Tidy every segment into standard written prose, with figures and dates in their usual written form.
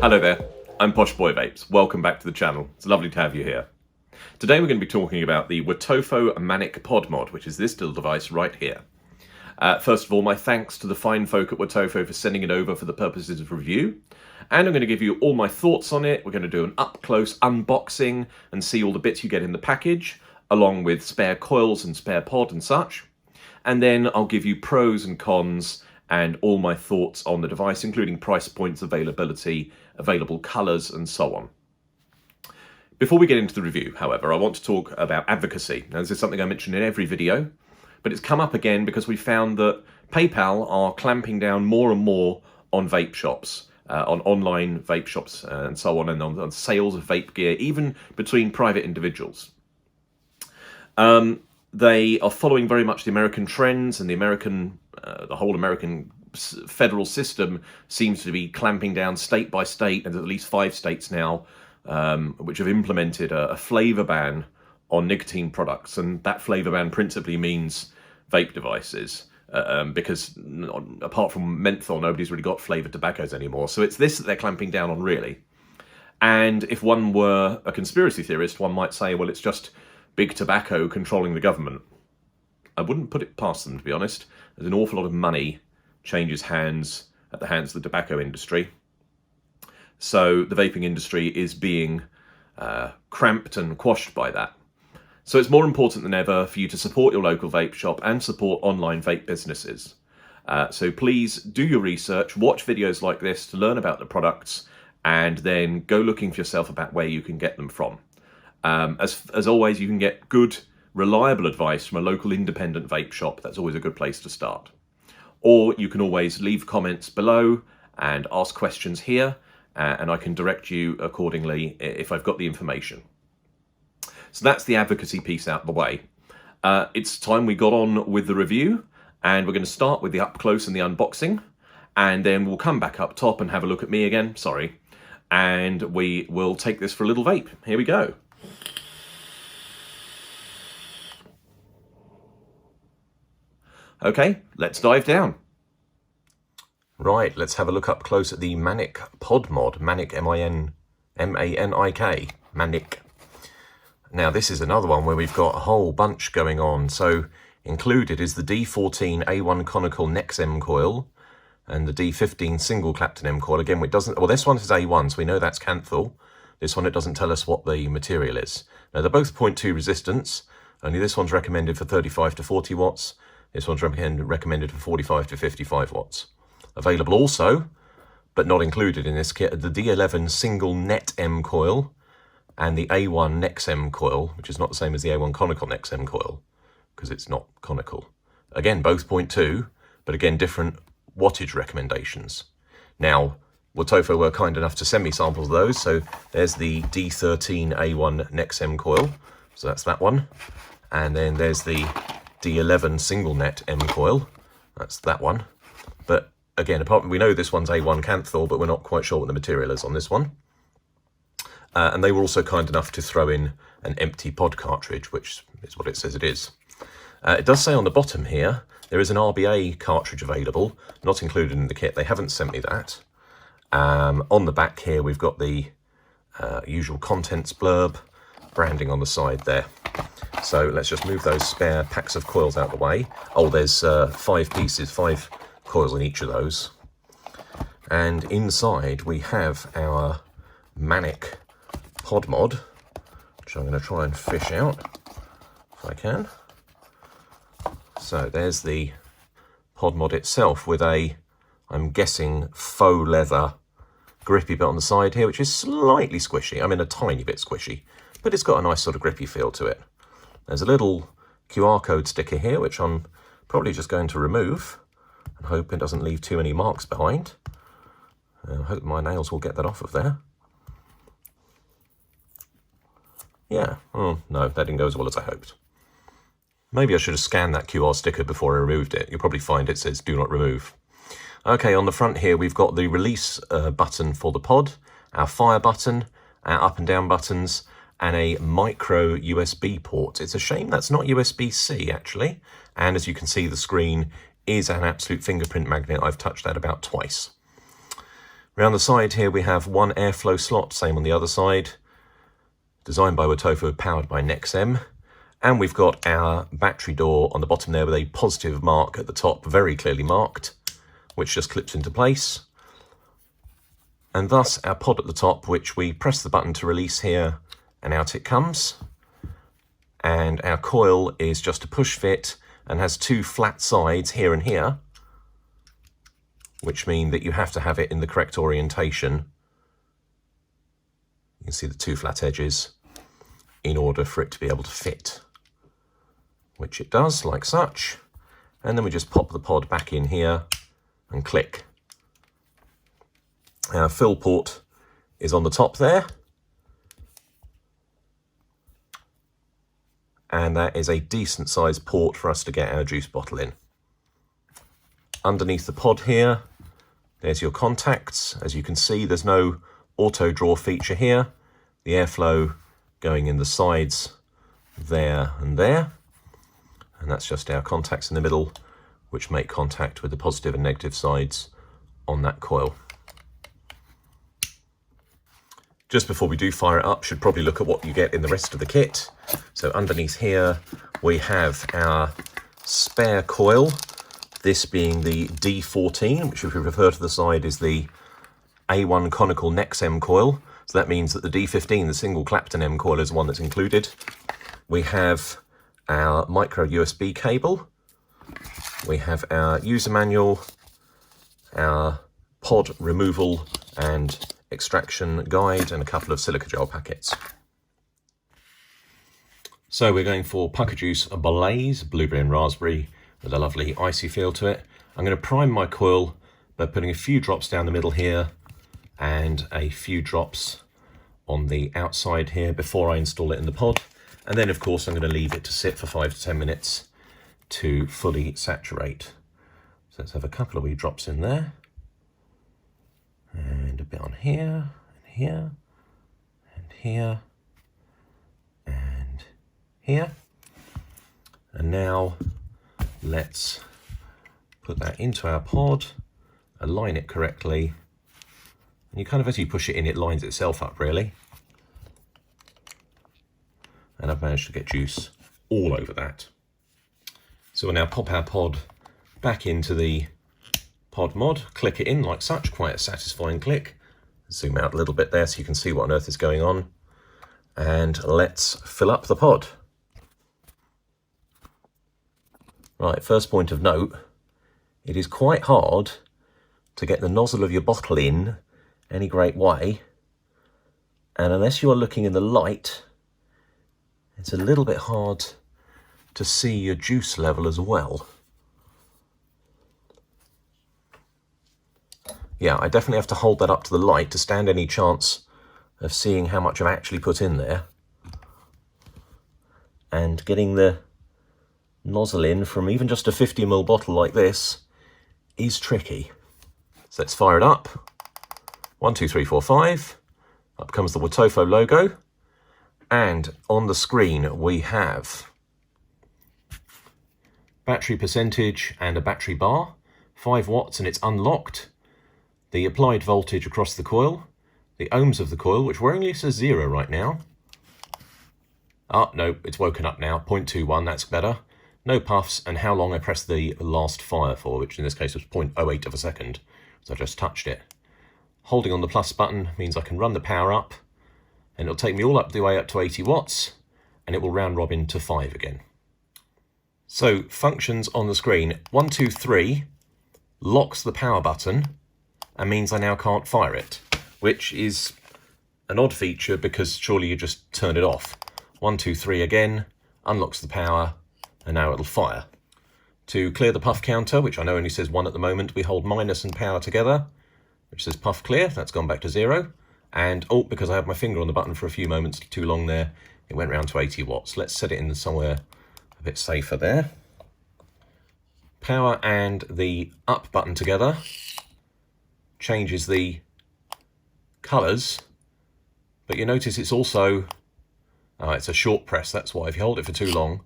Hello there, I'm Posh Boy Vapes. Welcome back to the channel. It's lovely to have you here. Today we're going to be talking about the Wotofo Manik pod mod, which is this little device right here. First of all, my thanks to the fine folk at Wotofo for sending it over for the purposes of review. And I'm going to give you all my thoughts on it. We're going to do an up-close unboxing and see all the bits you get in the package, along with spare coils and spare pod and such. And then I'll give you pros and cons and all my thoughts on the device, including price points, availability, available colours, and so on. Before we get into the review, however, I want to talk about advocacy. Now, this is something I mention in every video, but it's come up again because we found that PayPal are clamping down more and more on vape shops, on online vape shops and so on, and on sales of vape gear, even between private individuals. They are following very much the American trends, and the whole American federal system seems to be clamping down state by state, and there's at least 5 states now which have implemented a flavour ban on nicotine products, and that flavour ban principally means vape devices, because apart from menthol, nobody's really got flavoured tobaccos anymore. So it's this that they're clamping down on, really. And if one were a conspiracy theorist, one might say, well, it's just big tobacco controlling the government. I wouldn't put it past them, to be honest. There's an awful lot of money changes hands at the hands of the tobacco industry. So the vaping industry is being cramped and quashed by that. So it's more important than ever for you to support your local vape shop and support online vape businesses. So please do your research, watch videos like this to learn about the products, and then go looking for yourself about where you can get them from. As always, you can get good, reliable advice from a local independent vape shop. That's always a good place to start. Or you can always leave comments below and ask questions here, and I can direct you accordingly if I've got the information. So that's the advocacy piece out of the way. It's time we got on with the review, and we're going to start with the up close and the unboxing, and then we'll come back up top and have a look at me again, sorry, and we will take this for a little vape. Here we go. Okay, let's dive down. Right, let's have a look up close at the Manik pod mod. Manik, M-A-N-I-K, Manik. Now, this is another one where we've got a whole bunch going on. So, included is the D14 A1 conical Nex M coil and the D15 single Clapton M coil. Again, it doesn't, well, this one is A1, so we know that's canthal. This one, it doesn't tell us what the material is. Now, they're both 0.2 resistance, only this one's recommended for 35 to 40 watts. This one's recommended for 45 to 55 watts. Available also, but not included in this kit, are the D11 single net M coil and the A1 Nex M coil, which is not the same as the A1 conical Nex M coil, because it's not conical. Again, both 0.2, but again, different wattage recommendations. Now, Wotofo were kind enough to send me samples of those, so there's the D13 A1 Nex M coil, so that's that one. And then there's the D11 single net M coil, that's that one. But again, apart from, we know this one's A1 canthal, but we're not quite sure what the material is on this one. And they were also kind enough to throw in an empty pod cartridge, which is what it says it is. It does say on the bottom here, there is an RBA cartridge available, not included in the kit. They haven't sent me that. On the back here, we've got the usual contents blurb, branding on the side there. So let's just move those spare packs of coils out of the way. Oh, there's 5 pieces, 5 coils in each of those. And inside we have our Manik pod mod, which I'm going to try and fish out if I can. So there's the pod mod itself with a, I'm guessing, faux leather grippy bit on the side here, which is slightly squishy. I mean, a tiny bit squishy, but it's got a nice sort of grippy feel to it. There's a little QR code sticker here, which I'm probably just going to remove. and hope it doesn't leave too many marks behind. I hope my nails will get that off of there. Yeah, oh no, that didn't go as well as I hoped. Maybe I should have scanned that QR sticker before I removed it. You'll probably find it says do not remove. Okay, on the front here we've got the release button for the pod, our fire button, our up and down buttons, and a micro USB port. It's a shame that's not USB-C actually, and as you can see the screen is an absolute fingerprint magnet. I've touched that about twice. Around the side here we have one airflow slot, same on the other side, designed by Wotofo, powered by NexM. And we've got our battery door on the bottom there with a positive mark at the top, very clearly marked, which just clips into place. And thus our pod at the top, which we press the button to release here, and out it comes. And our coil is just a push fit and has two flat sides here and here, which mean that you have to have it in the correct orientation. You can see the two flat edges in order for it to be able to fit, which it does, like such. And then we just pop the pod back in here and click. Our fill port is on the top there. And that is a decent sized port for us to get our juice bottle in. Underneath the pod here, there's your contacts. As you can see, there's no auto draw feature here. The airflow going in the sides there and there. And that's just our contacts in the middle, which make contact with the positive and negative sides on that coil. Just before we do fire it up, should probably look at what you get in the rest of the kit. So underneath here, we have our spare coil, this being the D14, which if we refer to the side is the A1 conical NexM coil. So that means that the D15, the single Clapton M coil, is the one that's included. We have our micro USB cable. We have our user manual, our pod removal and extraction guide, and a couple of silica gel packets. So we're going for Pucker Juice Blaze, blueberry and raspberry, with a lovely icy feel to it. I'm going to prime my coil by putting a few drops down the middle here and a few drops on the outside here before I install it in the pod. And then of course I'm going to leave it to sit for 5 to 10 minutes to fully saturate. So let's have a couple of wee drops in there. And a bit on here, and here, and here, and here. And now let's put that into our pod, align it correctly, and you kind of, as you push it in, it lines itself up really. And I've managed to get juice all over that. So we'll now pop our pod back into the pod mod, click it in like such, quite a satisfying click. Zoom out a little bit there so you can see what on earth is going on. And let's fill up the pod. Right, first point of note, it is quite hard to get the nozzle of your bottle in any great way. And unless you are looking in the light, it's a little bit hard to see your juice level as well. Yeah, I definitely have to hold that up to the light to stand any chance of seeing how much I've actually put in there. And getting the nozzle in from even just a 50ml bottle like this is tricky. So let's fire it up. 1, 2, 3, 4, 5. Up comes the Wotofo logo. And on the screen we have battery percentage and a battery bar, 5 watts, and it's unlocked. The applied voltage across the coil, the ohms of the coil, which worryingly says 0 right now. Ah, no, it's woken up now, 0.21, that's better. No puffs, and how long I pressed the last fire for, which in this case was 0.08 of a second, so I just touched it. Holding on the plus button means I can run the power up, and it'll take me all up the way up to 80 watts, and it will round robin to 5 again. So, functions on the screen. 1, 2, 3 locks the power button, and means I now can't fire it, which is an odd feature because surely you just turn it off. 1, 2, 3 again, unlocks the power, and now it'll fire. To clear the puff counter, which I know only says 1 at the moment, we hold minus and power together, which says puff clear. That's gone back to 0. And, oh, because I had my finger on the button for a few moments too long there, it went round to 80 watts. Let's set it in somewhere a bit safer there. Power and the up button together changes the colours, but you notice it's also, it's a short press, that's why. If you hold it for too long,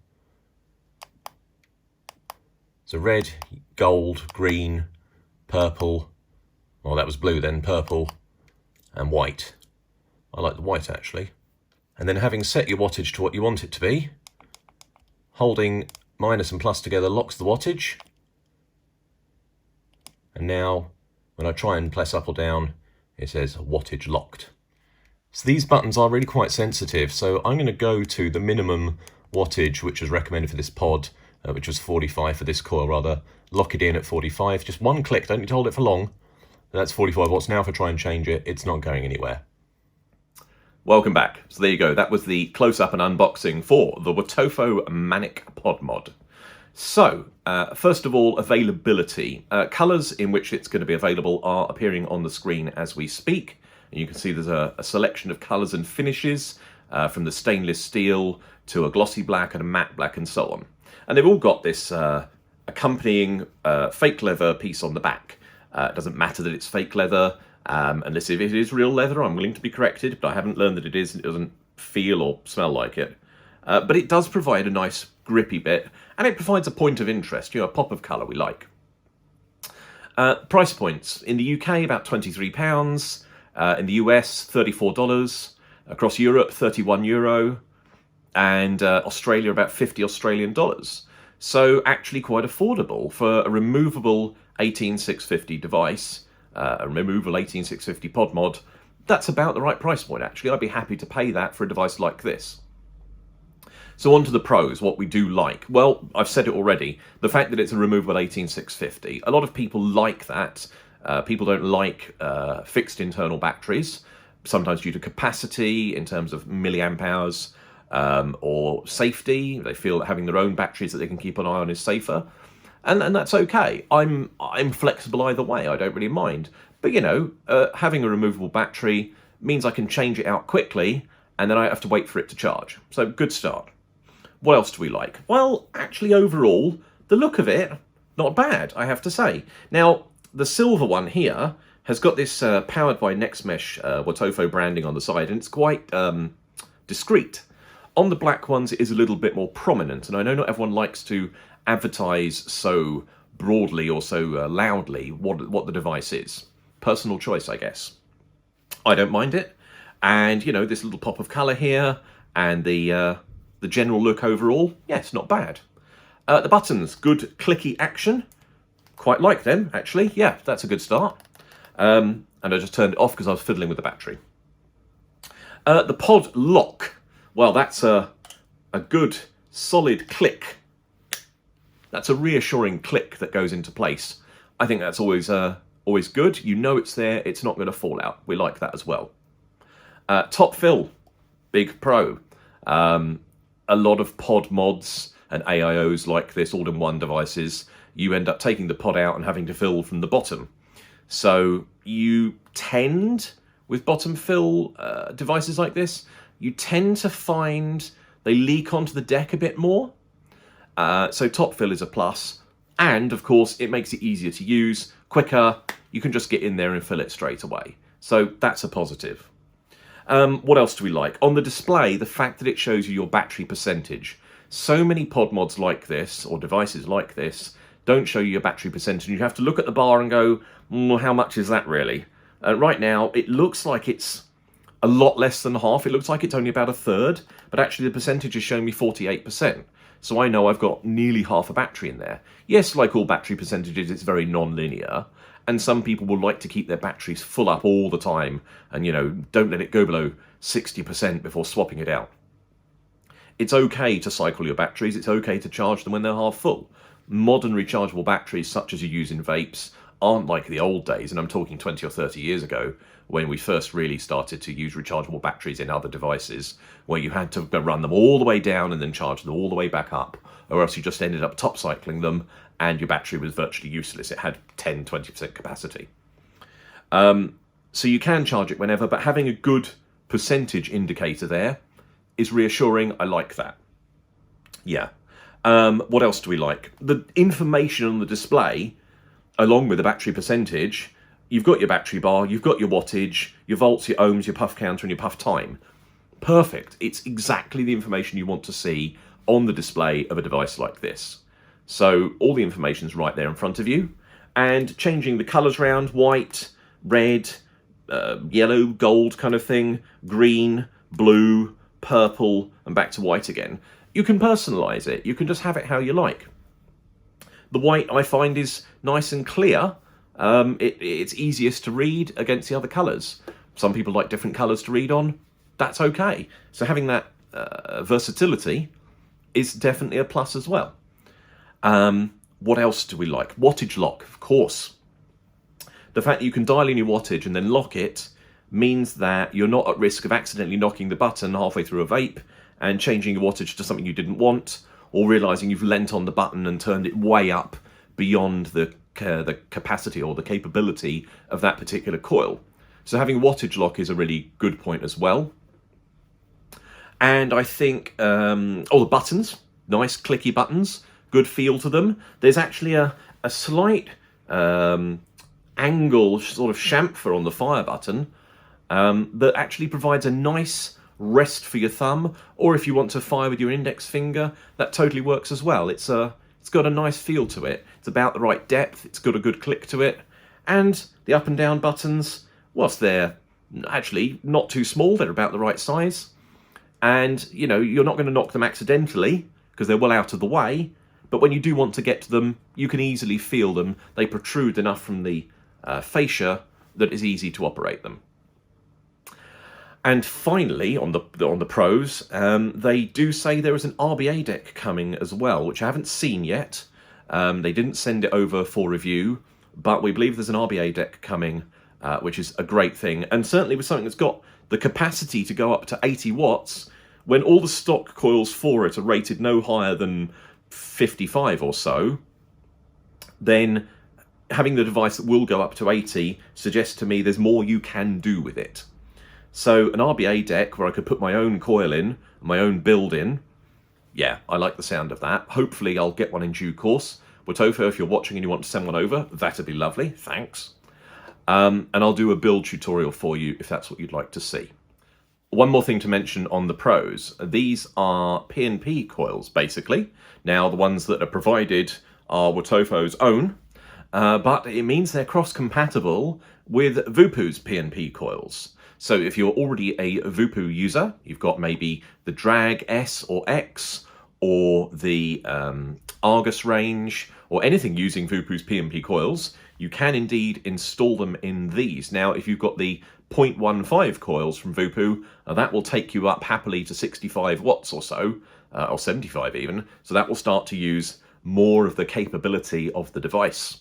it's a red, gold, green, purple, well that was blue then, purple and white. I like the white actually. And then having set your wattage to what you want it to be, holding minus and plus together locks the wattage. And now when I try and press up or down, it says wattage locked. So these buttons are really quite sensitive, so I'm going to go to the minimum wattage which was recommended for this pod, which was 45 for this coil rather. Lock it in at 45, just one click, don't need to hold it for long. That's 45 watts. Now if I try and change it, it's not going anywhere. Welcome back. So there you go, that was the close-up and unboxing for the Wotofo Manik pod mod. So, first of all, availability. Colours in which it's going to be available are appearing on the screen as we speak. And you can see there's a selection of colours and finishes, from the stainless steel to a glossy black and a matte black and so on. And they've all got this accompanying fake leather piece on the back. It doesn't matter that it's fake leather, unless if it is real leather, I'm willing to be corrected, but I haven't learned that it is, and it doesn't feel or smell like it. But it does provide a nice grippy bit, and it provides a point of interest, a pop of colour we like. Price points. In the UK, about £23. In the US, $34. Across Europe, €31. And Australia, about 50 Australian dollars. So actually quite affordable for a removable 18650 device, a removable 18650 pod mod. That's about the right price point, actually. I'd be happy to pay that for a device like this. So on to the pros, what we do like. Well, I've said it already, the fact that it's a removable 18650. A lot of people like that. People don't like fixed internal batteries, sometimes due to capacity in terms of milliamp hours, or safety. They feel that having their own batteries that they can keep an eye on is safer. And that's okay. I'm flexible either way, I don't really mind. But having a removable battery means I can change it out quickly, and then I have to wait for it to charge. So good start. What else do we like? Well, actually overall, the look of it, not bad, I have to say. Now, the silver one here has got this powered by NextMesh Wotofo branding on the side, and it's quite discreet. On the black ones, it is a little bit more prominent, and I know not everyone likes to advertise so broadly or so loudly what the device is. Personal choice, I guess. I don't mind it, and this little pop of colour here, and the general look overall, yeah, it's not bad. The buttons, good clicky action. Quite like them, actually. Yeah, that's a good start. And I just turned it off because I was fiddling with the battery. The pod lock. Well, that's a good, solid click. That's a reassuring click that goes into place. I think that's always good. You know it's there. It's not going to fall out. We like that as well. Top fill. Big pro. A lot of pod mods and AIOs like this all-in-one devices, you end up taking the pod out and having to fill from the bottom. So you tend, with bottom fill devices like this, you tend to find they leak onto the deck a bit more. So top fill is a plus. And of course, it makes it easier to use, quicker. You can just get in there and fill it straight away. So that's a positive. What else do we like? On the display, the fact that it shows you your battery percentage. So many pod mods like this, or devices like this, don't show you your battery percentage. You have to look at the bar and go, how much is that really? Right now, it looks like it's a lot less than half. It looks like it's only about a third, but actually the percentage is showing me 48%. So I know I've got nearly half a battery in there. Yes, like all battery percentages, it's very non-linear. And some people will like to keep their batteries full up all the time and, don't let it go below 60% before swapping it out. It's okay to cycle your batteries. It's okay to charge them when they're half full. Modern rechargeable batteries, such as you use in vapes, aren't like the old days, and I'm talking 20 or 30 years ago, when we first really started to use rechargeable batteries in other devices, where you had to run them all the way down and then charge them all the way back up. or else you just ended up top cycling them and your battery was virtually useless. It had 10-20% capacity. So you can charge it whenever, but having a good percentage indicator there is reassuring. I like that. Yeah. What else do we like? The information on the display, along with the battery percentage, you've got your battery bar, you've got your wattage, your volts, your ohms, your puff counter, and your puff time. Perfect. It's exactly the information you want to see on the display of a device like this. So all the information's right there in front of you, and changing the colours around, white, red, yellow, gold kind of thing, green, blue, purple, and back to white again. You can personalise it. You can just have it how you like. The white, I find, is nice and clear. It's easiest to read against the other colours. Some people like different colours to read on. That's okay. So having that versatility is definitely a plus as well. What else do we like? Wattage lock, of course. The fact that you can dial in your wattage and then lock it means that you're not at risk of accidentally knocking the button halfway through a vape and changing your wattage to something you didn't want, or realising you've leant on the button and turned it way up beyond the capacity or the capability of that particular coil. So having wattage lock is a really good point as well. And I think, the buttons, nice clicky buttons, good feel to them. There's actually a slight angle sort of chamfer on the fire button that actually provides a nice rest for your thumb, or if you want to fire with your index finger, that totally works as well. It's got a nice feel to it. It's about the right depth, it's got a good click to it, and the up and down buttons, whilst they're actually not too small, they're about the right size, and you're not going to knock them accidentally because they're well out of the way, but when you do want to get to them, you can easily feel them. They protrude enough from the fascia that it's easy to operate them. And finally, on the pros, they do say there is an RBA deck coming as well, which I haven't seen yet. They didn't send it over for review, but we believe there's an RBA deck coming, which is a great thing. And certainly with something that's got the capacity to go up to 80 watts, when all the stock coils for it are rated no higher than 55 or so, then having the device that will go up to 80 suggests to me there's more you can do with it. So an RBA deck where I could put my own coil in, my own build in, yeah, I like the sound of that. Hopefully I'll get one in due course. Wotofo, if you're watching and you want to send one over, that'd be lovely, thanks. And I'll do a build tutorial for you if that's what you'd like to see. One more thing to mention on the pros. These are P&P coils, basically. Now, the ones that are provided are Wotofo's own, but it means they're cross-compatible with Voopoo's P&P coils. So if you're already a Voopoo user, you've got maybe the Drag S or X, or the Argus range, or anything using Voopoo's P&P coils, you can indeed install them in these. Now, if you've got the 0.15 coils from Voopoo, that will take you up happily to 65 watts or so, or 75 even, so that will start to use more of the capability of the device.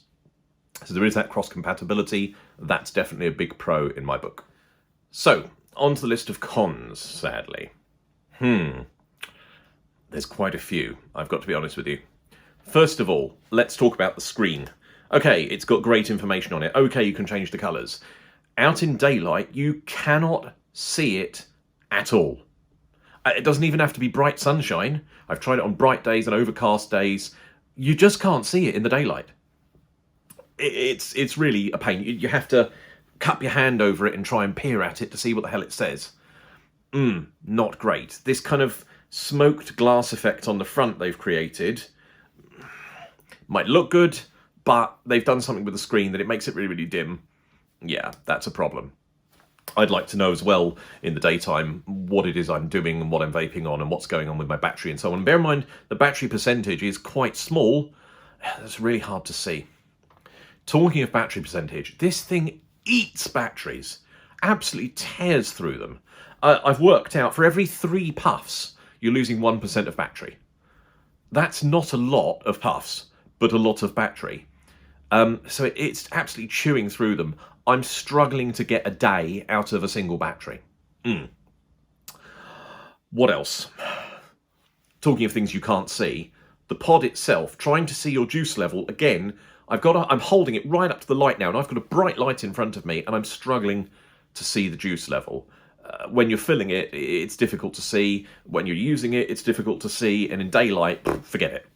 So there is that cross-compatibility. That's definitely a big pro in my book. So, on to the list of cons, sadly. There's quite a few, I've got to be honest with you. First of all, let's talk about the screen. Okay, it's got great information on it. Okay, you can change the colours. Out in daylight, you cannot see it at all. It doesn't even have to be bright sunshine. I've tried it on bright days and overcast days. You just can't see it in the daylight. It's really a pain. You have to cup your hand over it and try and peer at it to see what the hell it says. Not great. This kind of smoked glass effect on the front they've created might look good, but they've done something with the screen that it makes it really, really dim. Yeah, that's a problem. I'd like to know as well in the daytime what it is I'm doing and what I'm vaping on and what's going on with my battery and so on. Bear in mind, the battery percentage is quite small. That's really hard to see. Talking of battery percentage, this thing eats batteries, absolutely tears through them. I've worked out for every 3 puffs, you're losing 1% of battery. That's not a lot of puffs, but a lot of battery. So it's absolutely chewing through them. I'm struggling to get a day out of a single battery. What else? Talking of things you can't see, the pod itself, trying to see your juice level, again, I'm holding it right up to the light now, and I've got a bright light in front of me, and I'm struggling to see the juice level. When you're filling it, it's difficult to see. When you're using it, it's difficult to see, and in daylight, forget it.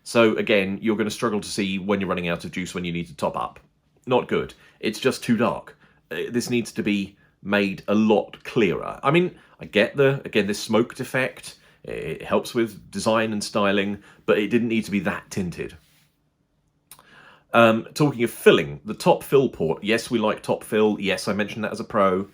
So again, you're going to struggle to see when you're running out of juice, when you need to top up. Not good. It's just too dark. This needs to be made a lot clearer. I mean, I get this smoked effect. It helps with design and styling, but it didn't need to be that tinted. Talking of filling, the top fill port. Yes, we like top fill. Yes, I mentioned that as a pro.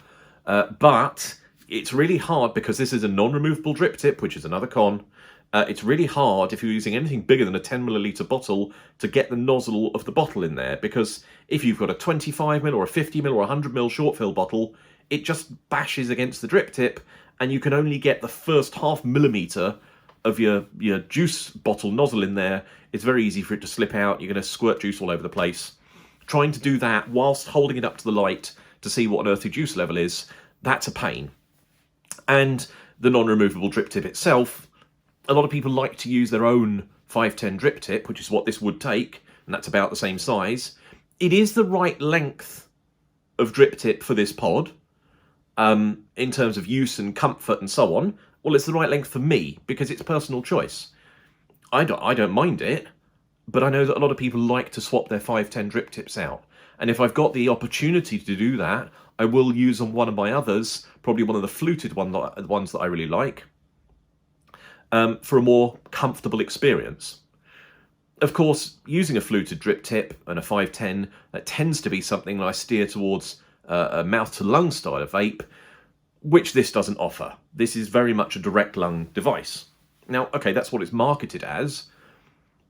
But it's really hard because this is a non-removable drip tip, which is another con. It's really hard if you're using anything bigger than a 10 milliliter bottle to get the nozzle of the bottle in there, because if you've got a 25 ml or a 50 ml or a 100 ml short fill bottle, it just bashes against the drip tip, and you can only get the first half millimeter of your juice bottle nozzle in there. It's very easy for it to slip out. You're going to squirt juice all over the place. Trying to do that whilst holding it up to the light to see what on earth your juice level is, that's a pain. And the non-removable drip tip itself, a lot of people like to use their own 510 drip tip, which is what this would take, and that's about the same size. It is the right length of drip tip for this pod, in terms of use and comfort and so on. Well, it's the right length for me because it's personal choice. I don't mind it, but I know that a lot of people like to swap their 510 drip tips out. And if I've got the opportunity to do that, I will use on one of my others, probably one of the fluted ones that I really like, for a more comfortable experience. Of course, using a fluted drip tip and a 510, that tends to be something that I steer towards a mouth-to-lung style of vape, which this doesn't offer. This is very much a direct lung device. Now, okay, that's what it's marketed as,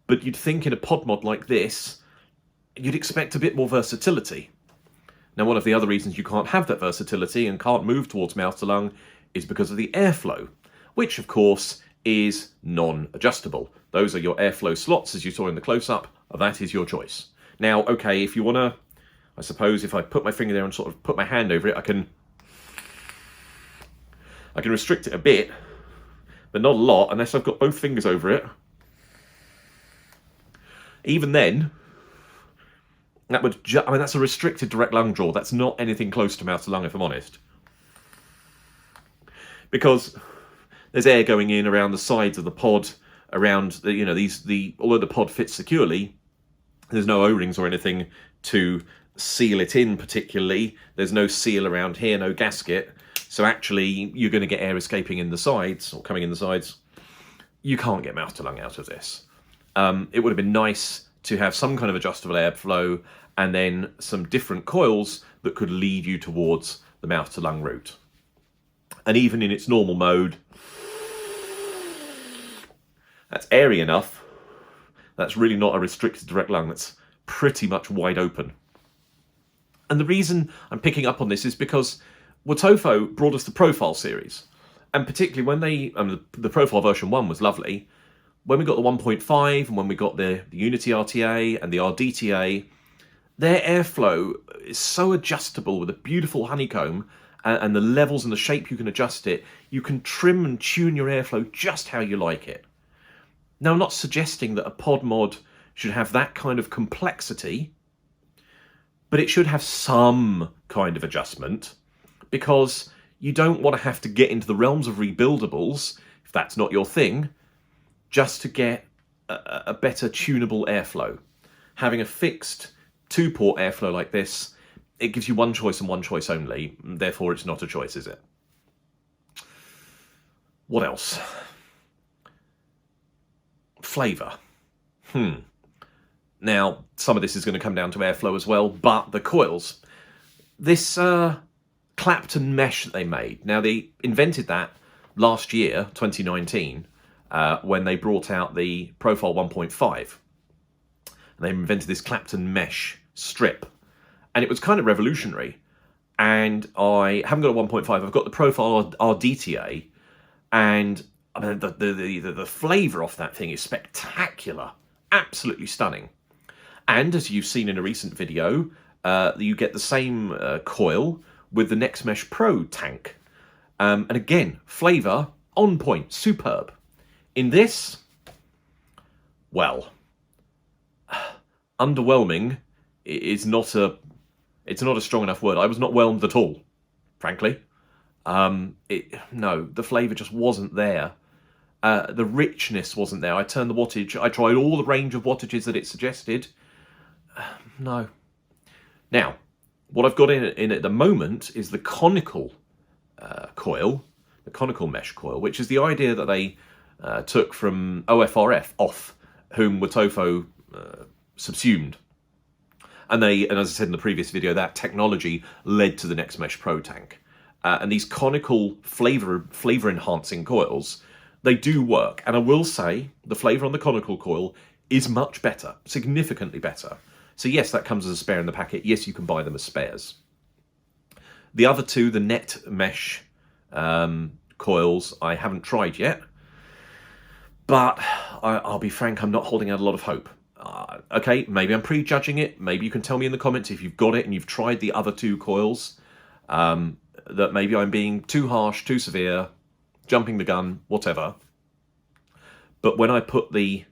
but you'd think in a pod mod like this, you'd expect a bit more versatility. Now, one of the other reasons you can't have that versatility and can't move towards mouth-to-lung is because of the airflow, which, of course, is non-adjustable. Those are your airflow slots, as you saw in the close-up. That is your choice. Now, okay, if you want to, I suppose if I put my finger there and sort of put my hand over it, I can restrict it a bit, but not a lot, unless I've got both fingers over it. Even then, that would that's a restricted direct lung draw. That's not anything close to mouth to lung, if I'm honest. Because there's air going in around the sides of the pod, around the although the pod fits securely, there's no O-rings or anything to seal it in particularly. There's no seal around here, no gasket. So actually, you're going to get air escaping in the sides, or coming in the sides. You can't get mouth to lung out of this. It would have been nice to have some kind of adjustable airflow and then some different coils that could lead you towards the mouth to lung route. And even in its normal mode, that's airy enough. That's really not a restricted direct lung. That's pretty much wide open. And the reason I'm picking up on this is because Wotofo brought us the Profile series. And particularly when the Profile version 1 was lovely. When we got the 1.5 and when we got the Unity RTA and the RDTA, their airflow is so adjustable with a beautiful honeycomb, and the levels and the shape you can adjust it. You can trim and tune your airflow just how you like it. Now, I'm not suggesting that a pod mod should have that kind of complexity, but it should have some kind of adjustment, because you don't want to have to get into the realms of rebuildables, if that's not your thing, just to get a better tunable airflow. Having a fixed 2-port airflow like this, it gives you one choice and one choice only. Therefore, it's not a choice, is it? What else? Flavour. Now, some of this is going to come down to airflow as well, but the coils. This Clapton mesh that they made. Now, they invented that last year, 2019, when they brought out the Profile 1.5. And they invented this Clapton mesh strip. And it was kind of revolutionary. And I haven't got a 1.5, I've got the Profile RDTA. And I mean, the flavour off that thing is spectacular. Absolutely stunning. And as you've seen in a recent video, you get the same coil with the NextMesh Pro tank. And again, flavour on point, superb. In this, well, underwhelming is not a, it's not a strong enough word. I was not whelmed at all, frankly. No, the flavour just wasn't there. The richness wasn't there. I turned the wattage. I tried all the range of wattages that it suggested. No. Now, what I've got in at the moment is the conical coil, the conical mesh coil, which is the idea that they took from OFRF, off, whom Wotofo subsumed. And as I said in the previous video, that technology led to the Next Mesh Pro tank. And these conical flavor enhancing coils, they do work. And I will say the flavour on the conical coil is much better, significantly better. So yes, that comes as a spare in the packet. Yes, you can buy them as spares. The other two, the net mesh coils, I haven't tried yet. But I'll be frank, I'm not holding out a lot of hope. Okay, maybe I'm prejudging it. Maybe you can tell me in the comments if you've got it and you've tried the other two coils. That maybe I'm being too harsh, too severe, jumping the gun, whatever. But when I put the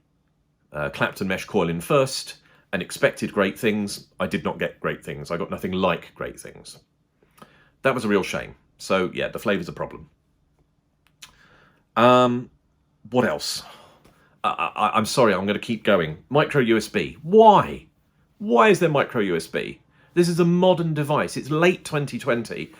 Clapton mesh coil in first and expected great things, I did not get great things. I got nothing like great things. That was a real shame. So yeah, the flavour's a problem. What else? I'm sorry, I'm going to keep going. Micro USB. Why? Why is there micro USB? This is a modern device. It's late 2020.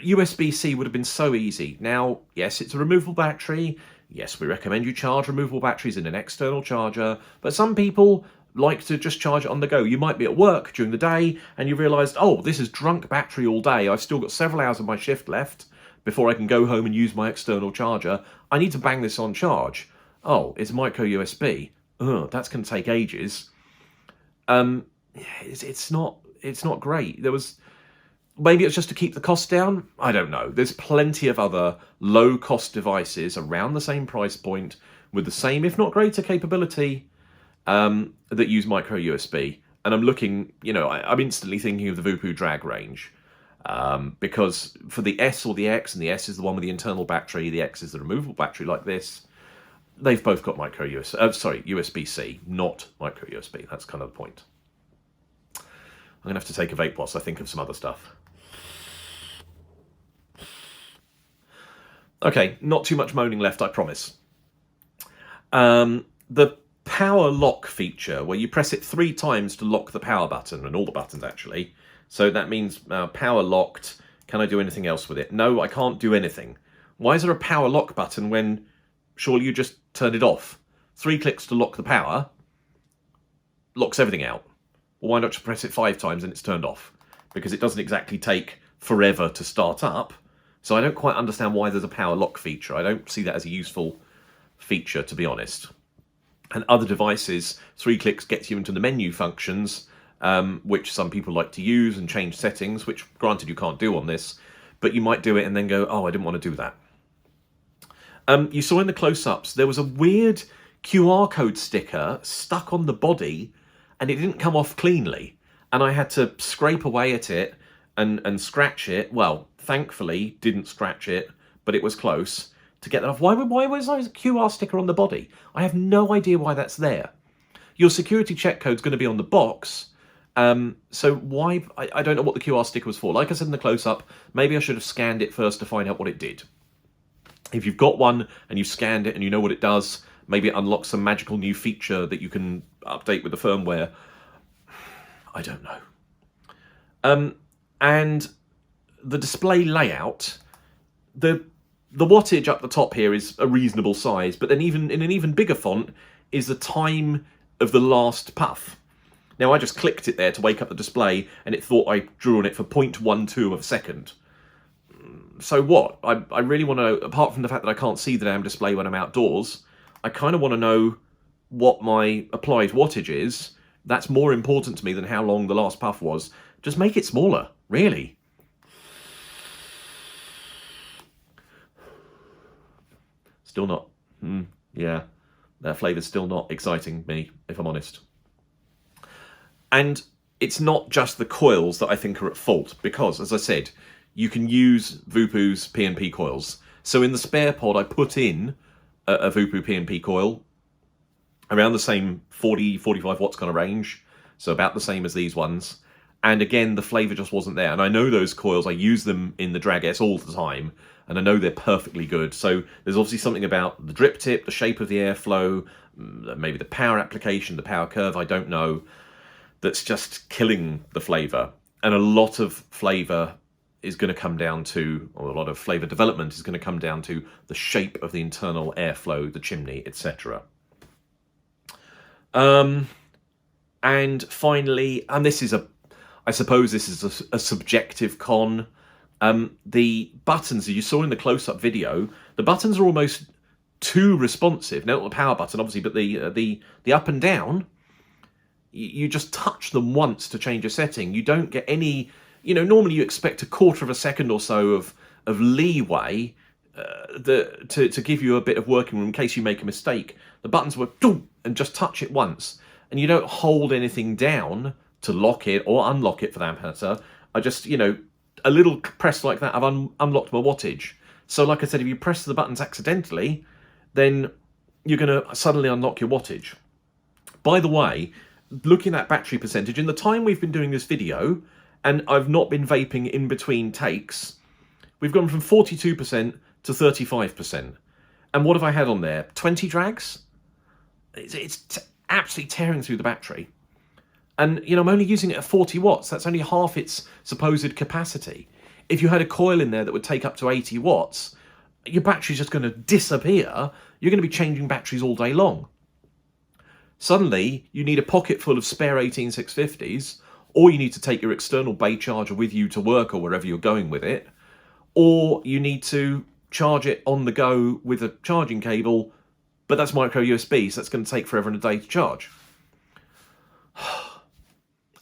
USB-C would have been so easy. Now, yes, it's a removable battery. Yes, we recommend you charge removable batteries in an external charger. But some people like to just charge it on the go. You might be at work during the day and you realised, oh, this is drunk battery all day. I've still got several hours of my shift left before I can go home and use my external charger. I need to bang this on charge. Oh, it's micro USB. That's going to take ages. It's not great. Maybe it's just to keep the cost down. I don't know. There's plenty of other low-cost devices around the same price point with the same, if not greater, capability that use micro USB. And I'm looking, I'm instantly thinking of the Wotofo drag range. Because for the S or the X, and the S is the one with the internal battery, the X is the removable battery like this, they've both got USB-C, not micro USB. That's kind of the point. I'm going to have to take a vape whilst I think of some other stuff. Okay, not too much moaning left, I promise. The power lock feature, where you press it 3 times to lock the power button, and all the buttons actually. So that means power locked. Can I do anything else with it? No, I can't do anything. Why is there a power lock button when surely you just turn it off? 3 clicks to lock the power locks everything out. Well, why not just press it 5 times and it's turned off? Because it doesn't exactly take forever to start up. So I don't quite understand why there's a power lock feature. I don't see that as a useful feature, to be honest. And other devices, 3 clicks gets you into the menu functions, which some people like to use and change settings, which granted you can't do on this, but you might do it and then go, oh, I didn't want to do that. You saw in the close-ups, there was a weird QR code sticker stuck on the body and it didn't come off cleanly. And I had to scrape away at it and scratch it. Well, thankfully, didn't scratch it, but it was close to get that off. Why was there a QR sticker on the body? I have no idea why that's there. Your security check code's going to be on the box. So why? I don't know what the QR sticker was for. Like I said in the close-up, maybe I should have scanned it first to find out what it did. If you've got one and you've scanned it and you know what it does, maybe it unlocks some magical new feature that you can update with the firmware. I don't know. And the display layout, the wattage up the top here is a reasonable size, but then even in an even bigger font is the time of the last puff. Now I just clicked it there to wake up the display and it thought I drew on it for 0.12 of a second. So what? I really want to know, apart from the fact that I can't see the damn display when I'm outdoors, I kind of want to know what my applied wattage is. That's more important to me than how long the last puff was. Just make it smaller, really. Still not. Yeah, that flavour's still not exciting me, if I'm honest. And it's not just the coils that I think are at fault, because, as I said, you can use Wotofo's P&P coils. So in the spare pod, I put in a Wotofo P&P coil, around the same 40, 45 watts kind of range. So about the same as these ones. And again, the flavour just wasn't there. And I know those coils, I use them in the Drag S all the time, and I know they're perfectly good. So there's obviously something about the drip tip, the shape of the airflow, maybe the power application, the power curve, I don't know, that's just killing the flavour. And a lot of flavour is going to come down to, or a lot of flavour development is going to come down to the shape of the internal airflow, the chimney, etc. And finally, and this is I suppose this is a subjective con. The buttons that you saw in the close-up video, the buttons are almost too responsive. Not the power button, obviously, but the up and down. You just touch them once to change a setting. You don't get any. Normally you expect a quarter of a second or so of leeway to give you a bit of working room in case you make a mistake. The buttons were and just touch it once, and you don't hold anything down to lock it or unlock it for that matter. I just, a little press like that, I've unlocked my wattage. So like I said, if you press the buttons accidentally, then you're going to suddenly unlock your wattage. By the way, looking at battery percentage, in the time we've been doing this video, and I've not been vaping in between takes, we've gone from 42% to 35%. And what have I had on there? 20 drags? It's absolutely tearing through the battery. And, I'm only using it at 40 watts. That's only half its supposed capacity. If you had a coil in there that would take up to 80 watts, your battery's just going to disappear. You're going to be changing batteries all day long. Suddenly, you need a pocket full of spare 18650s, or you need to take your external bay charger with you to work or wherever you're going with it, or you need to charge it on the go with a charging cable, but that's micro USB, so that's going to take forever and a day to charge.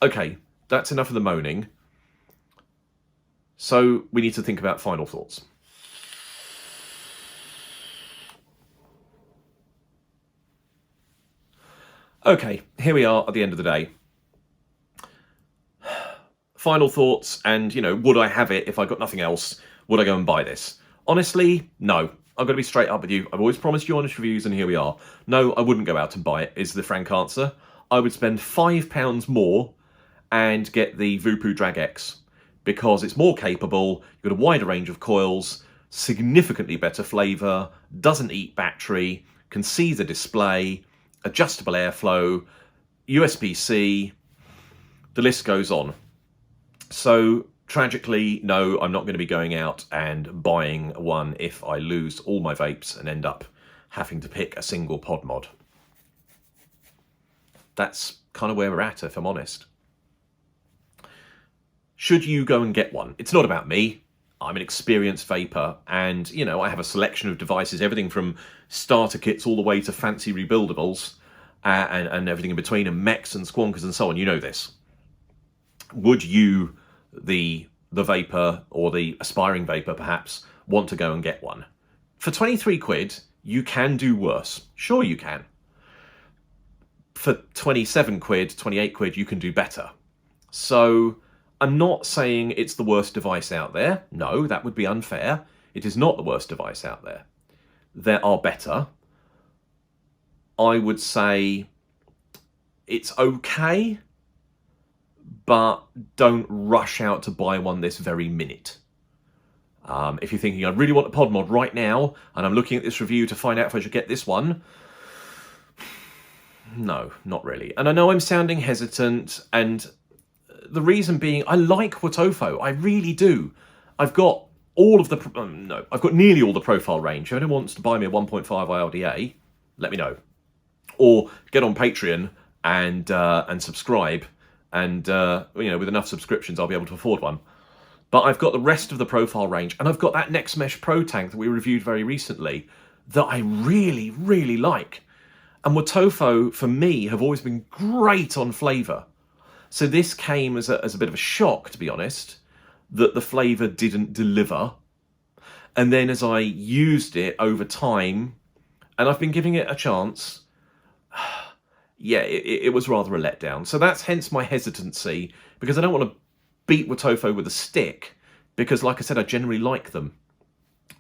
Okay, that's enough of the moaning. So we need to think about final thoughts. Okay, here we are at the end of the day. Final thoughts, and, would I have it if I got nothing else? Would I go and buy this? Honestly, no. I'm going to be straight up with you. I've always promised you honest reviews, and here we are. No, I wouldn't go out and buy it, is the frank answer. I would spend £5 more and get the Wotofo Drag X, because it's more capable, you've got a wider range of coils, significantly better flavour, doesn't eat battery, can see the display, adjustable airflow, USB-C, the list goes on. So, tragically, no, I'm not going to be going out and buying one if I lose all my vapes and end up having to pick a single pod mod. That's kind of where we're at, if I'm honest. Should you go and get one? It's not about me. I'm an experienced vapor, and, I have a selection of devices, everything from starter kits all the way to fancy rebuildables, and everything in between, and mechs and squonkers and so on. You know this. Would you, the vapor, or the aspiring vapor perhaps, want to go and get one? For 23 quid, you can do worse. Sure you can. For 27 quid, 28 quid, you can do better. So, I'm not saying it's the worst device out there. No, that would be unfair. It is not the worst device out there. There are better. I would say it's okay, but don't rush out to buy one this very minute. If you're thinking, I really want a pod mod right now, and I'm looking at this review to find out if I should get this one, no, not really. And I know I'm sounding hesitant, and the reason being, I like Wotofo. I really do. I've got all of the... I've got nearly all the profile range. If anyone wants to buy me a 1.5 ILDA, let me know. Or get on Patreon and subscribe. And, with enough subscriptions, I'll be able to afford one. But I've got the rest of the profile range. And I've got that NextMesh Pro tank that we reviewed very recently that I really, really like. And Wotofo, for me, have always been great on flavour. So this came as a bit of a shock, to be honest, that the flavour didn't deliver. And then as I used it over time, and I've been giving it a chance, yeah, it was rather a letdown. So that's hence my hesitancy, because I don't want to beat Wotofo with a stick, because like I said, I generally like them.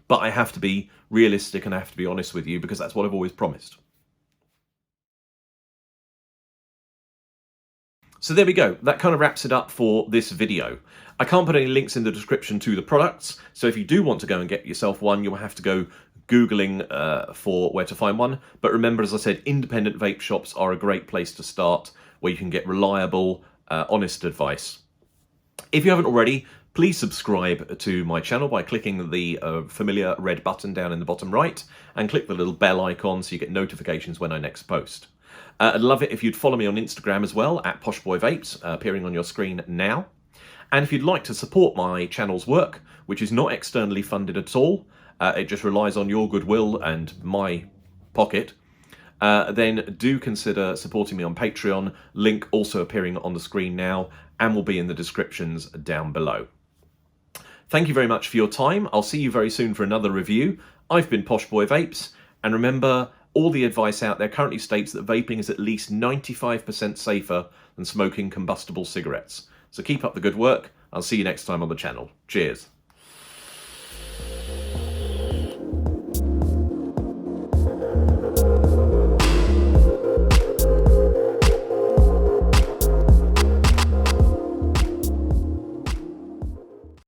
But I have to be realistic and I have to be honest with you, because that's what I've always promised. So there we go. That kind of wraps it up for this video. I can't put any links in the description to the products, so if you do want to go and get yourself one, you'll have to go Googling for where to find one. But remember, as I said, independent vape shops are a great place to start, where you can get reliable, honest advice. If you haven't already, please subscribe to my channel by clicking the familiar red button down in the bottom right, and click the little bell icon so you get notifications when I next post. I'd love it if you'd follow me on Instagram as well, at PoshBoyVapes, appearing on your screen now. And if you'd like to support my channel's work, which is not externally funded at all, it just relies on your goodwill and my pocket, then do consider supporting me on Patreon, link also appearing on the screen now, and will be in the descriptions down below. Thank you very much for your time. I'll see you very soon for another review. I've been PoshBoyVapes, and remember, all the advice out there currently states that vaping is at least 95% safer than smoking combustible cigarettes. So keep up the good work. I'll see you next time on the channel. Cheers.